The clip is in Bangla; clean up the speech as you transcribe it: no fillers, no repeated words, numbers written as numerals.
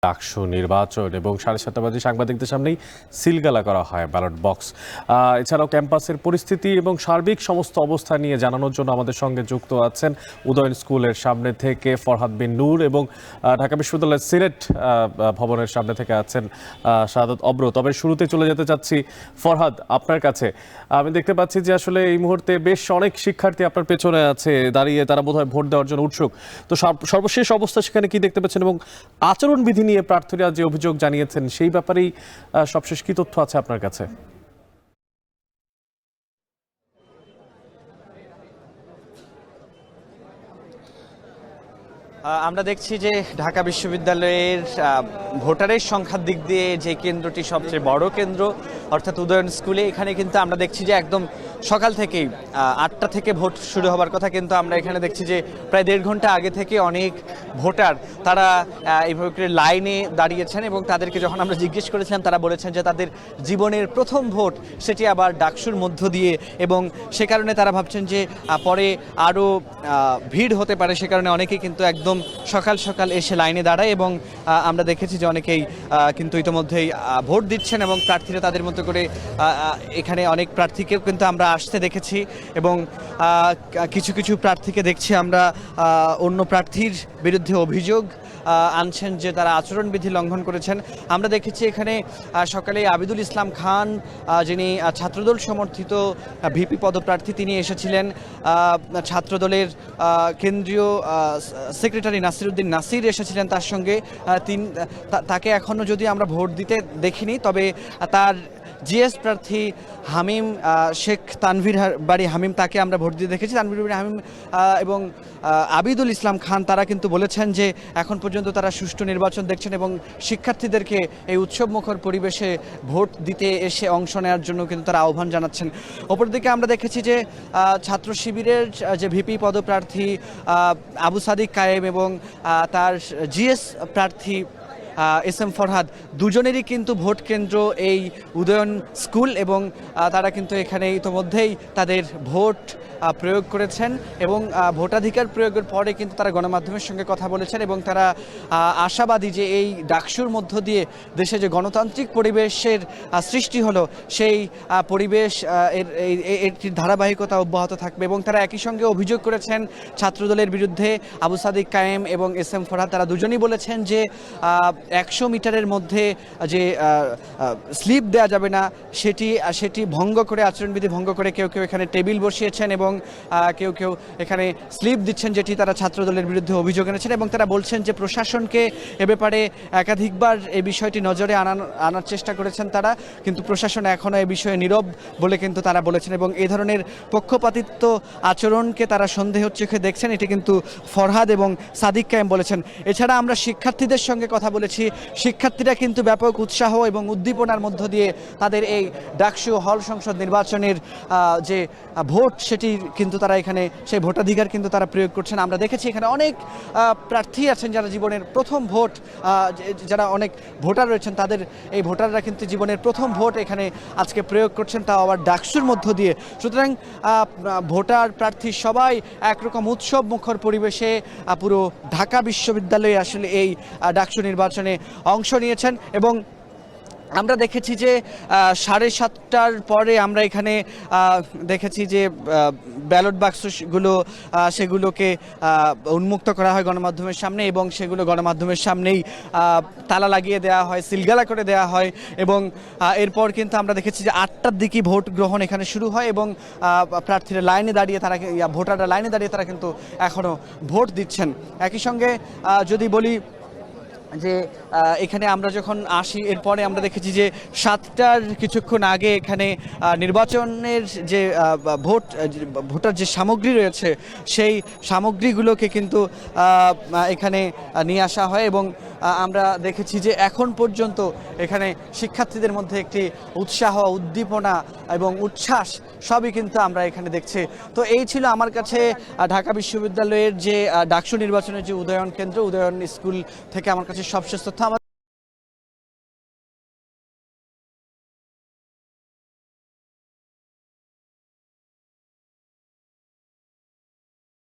ডাকসু নির্বাচন এবং 7:30 বাজে সাংবাদিকদের সামনেই সিলগালা করা হয় ব্যালট বক্স। এছাড়াও ক্যাম্পাসের পরিস্থিতি এবং সার্বিক সমস্ত অবস্থা নিয়ে জানানোর জন্য আমাদের সঙ্গে যুক্ত আছেন উদয়ন স্কুলের সামনে থেকে ফরহাদ বিন নূর এবং ঢাকা বিশ্ববিদ্যালয়ের সিনেট ভবনের সামনে থেকে আছেন শাহাদাত অব্র। তবে শুরুতে চলে যেতে চাচ্ছি ফরহাদ, আপনার কাছে। আমি দেখতে পাচ্ছি যে আসলে এই মুহূর্তে বেশ অনেক শিক্ষার্থী আপনার পেছনে আছে দাঁড়িয়ে, তারা বোধহয় ভোট দেওয়ার জন্য উৎসুক। তো সর্বশেষ অবস্থা সেখানে কি দেখতে পাচ্ছেন এবং আচরণবিধি নিয়ে প্রার্থীরা যে অভিযোগ জানিয়েছেন সেই ব্যাপারেই সবশেষ কি তথ্য আছে আপনার কাছে? আমরা দেখছি যে ঢাকা বিশ্ববিদ্যালয়ের ভোটারের সংখ্যার দিক দিয়ে যে কেন্দ্রটি সবচেয়ে বড় কেন্দ্র অর্থাৎ উদয়ন স্কুলে, এখানে কিন্তু আমরা দেখছি যে একদম সকাল থেকেই 8টা থেকে ভোট শুরু হবার কথা, কিন্তু আমরা এখানে দেখছি যে প্রায় 1.5 ঘন্টা আগে থেকে অনেক ভোটার তারা এইভাবে করে লাইনে দাঁড়িয়েছেন এবং তাদেরকে যখন আমরা জিজ্ঞেস করেছিলাম তারা বলেছেন যে তাদের জীবনের প্রথম ভোট, সেটি আবার ডাকসুর মধ্য দিয়ে, এবং সে কারণে তারা ভাবছেন যে পরে আরও ভিড় হতে পারে, সে কারণে অনেকেই কিন্তু একদম সকাল সকাল এসে লাইনে দাঁড়ায় এবং আমরা দেখেছি যে অনেকেই কিন্তু ইতিমধ্যেই ভোট দিচ্ছেন এবং প্রার্থীরা তাদের মতো করে এখানে অনেক প্রার্থীকেও কিন্তু আমরা আসতে দেখেছি এবং কিছু কিছু প্রার্থীকে দেখছি আমরা অন্য প্রার্থীর বিরুদ্ধে অভিযোগ আনছেন যে তারা আচরণবিধি লঙ্ঘন করেছেন। আমরা দেখেছি এখানে সকালে আবিদুল ইসলাম খান, যিনি ছাত্রদল সমর্থিত ভিপি পদপ্রার্থী, তিনি এসেছিলেন। ছাত্রদলের কেন্দ্রীয় সেক্রেটারি নাসিরউদ্দিন নাসির এসেছিলেন তার সঙ্গে। তাকে এখনও যদি আমরা ভোট দিতে দেখিনি, তবে তার জিএস প্রার্থী হামিম শেখ তানভীর বাড়ি হামিম, তাকে আমরা ভোট দিয়ে দেখেছি। তানভীর বাড়ি হামিম এবং আবিদুল ইসলাম খান তারা কিন্তু বলেছেন যে এখন পর্যন্ত তারা সুষ্ঠু নির্বাচন দেখছেন এবং শিক্ষার্থীদেরকে এই উৎসবমুখর পরিবেশে ভোট দিতে এসে অংশ নেওয়ার জন্য কিন্তু তারা আহ্বান জানাচ্ছেন। অপরদিকে আমরা দেখেছি যে ছাত্র শিবিরের যে ভিপি পদপ্রার্থী আবু সাদিক কায়েম এবং তার জিএস প্রার্থী এস এম ফরহাদ, দুজনেরই কিন্তু ভোট কেন্দ্র এই উদয়ন স্কুল এবং তারা কিন্তু এখানে ইতোমধ্যেই তাদের ভোট প্রয়োগ করেছেন এবং ভোটাধিকার প্রয়োগের পরে কিন্তু তারা গণমাধ্যমের সঙ্গে কথা বলেছেন এবং তারা আশাবাদী যে এই ডাকসুর মধ্য দিয়ে দেশে যে গণতান্ত্রিক পরিবেশের সৃষ্টি হলো, সেই পরিবেশ এর ধারাবাহিকতা অব্যাহত থাকবে এবং তারা একই সঙ্গে অভিযোগ করেছেন ছাত্রদলের বিরুদ্ধে। আবু সাদিক কায়েম এবং এস এম ফরহাদ তারা দুজনই বলেছেন যে 100 মিটারের মধ্যে যে স্লিপ দেওয়া যাবে না, সেটি ভঙ্গ করে, আচরণবিধি ভঙ্গ করে কেউ কেউ এখানে টেবিল বসিয়েছেন এবং কেউ কেউ এখানে স্লিপ দিচ্ছেন, যেটি তারা ছাত্রদলের বিরুদ্ধে অভিযোগ এনেছেন এবং তারা বলছেন যে প্রশাসনকে এ ব্যাপারে একাধিকবার এই বিষয়টি নজরে আনার চেষ্টা করেছেন তারা, কিন্তু প্রশাসন এখনও এ বিষয়ে নীরব বলে কিন্তু তারা বলেছেন এবং এই ধরনের পক্ষপাতিত্ব আচরণকে তারা সন্দেহের চোখে দেখছেন, এটি কিন্তু ফরহাদ এবং সাদিক কায়েম বলেছেন। এছাড়া আমরা শিক্ষার্থীদের সঙ্গে কথা বলেছি, শিক্ষার্থীরা কিন্তু ব্যাপক উৎসাহ এবং উদ্দীপনার মধ্য দিয়ে তাদের এই ডাকসু হল সংসদ নির্বাচনের যে ভোট, সেটি কিন্তু তারা এখানে সেই ভোটাধিকার কিন্তু তারা প্রয়োগ করছেন। আমরা দেখেছি এখানে অনেক প্রার্থী আছেন যারা জীবনের প্রথম ভোট, যারা অনেক ভোটার রয়েছেন, তাদের এই ভোটাররা কিন্তু জীবনের প্রথম ভোট এখানে আজকে প্রয়োগ করছেন, তাও আবার ডাকসুর মধ্য দিয়ে। সুতরাং ভোটার প্রার্থী সবাই একরকম উৎসব মুখর পরিবেশে পুরো ঢাকা বিশ্ববিদ্যালয়ে আসলে এই ডাকসু নির্বাচনে অংশ নিয়েছেন এবং আমরা দেখেছি যে 7:30টার পরে আমরা এখানে দেখেছি যে ব্যালট বাক্সগুলো সেগুলোকে উন্মুক্ত করা হয় গণমাধ্যমের সামনে এবং সেগুলো গণমাধ্যমের সামনেই তালা লাগিয়ে দেওয়া হয়, সিলগালা করে দেওয়া হয় এবং এরপর কিন্তু আমরা দেখেছি যে 8টার দিকে ভোট গ্রহণ এখানে শুরু হয় এবং প্রার্থীরা লাইনে দাঁড়িয়ে, তারা ভোটাররা লাইনে দাঁড়িয়ে তারা কিন্তু এখনও ভোট দিচ্ছেন। একই সঙ্গে যদি বলি যে এখানে আমরা যখন আসি এরপরে আমরা দেখেছি যে 7টার কিছুক্ষণ আগে এখানে নির্বাচনের যে ভোটার যে সামগ্রী রয়েছে সেই সামগ্রীগুলোকে কিন্তু এখানে নিয়ে আসা হয় এবং আমরা দেখেছি যে এখন পর্যন্ত এখানে শিক্ষার্থীদের মধ্যে একটি উৎসাহ, উদ্দীপনা এবং উচ্ছ্বাস সবই কিন্তু আমরা এখানে দেখছি। তো এই ছিল আমার কাছে ঢাকা বিশ্ববিদ্যালয়ের যে ডাকসু নির্বাচনের যে উদয়ন কেন্দ্র, উদয়ন স্কুল থেকে আমার কাছে সবশেষ তথ্য।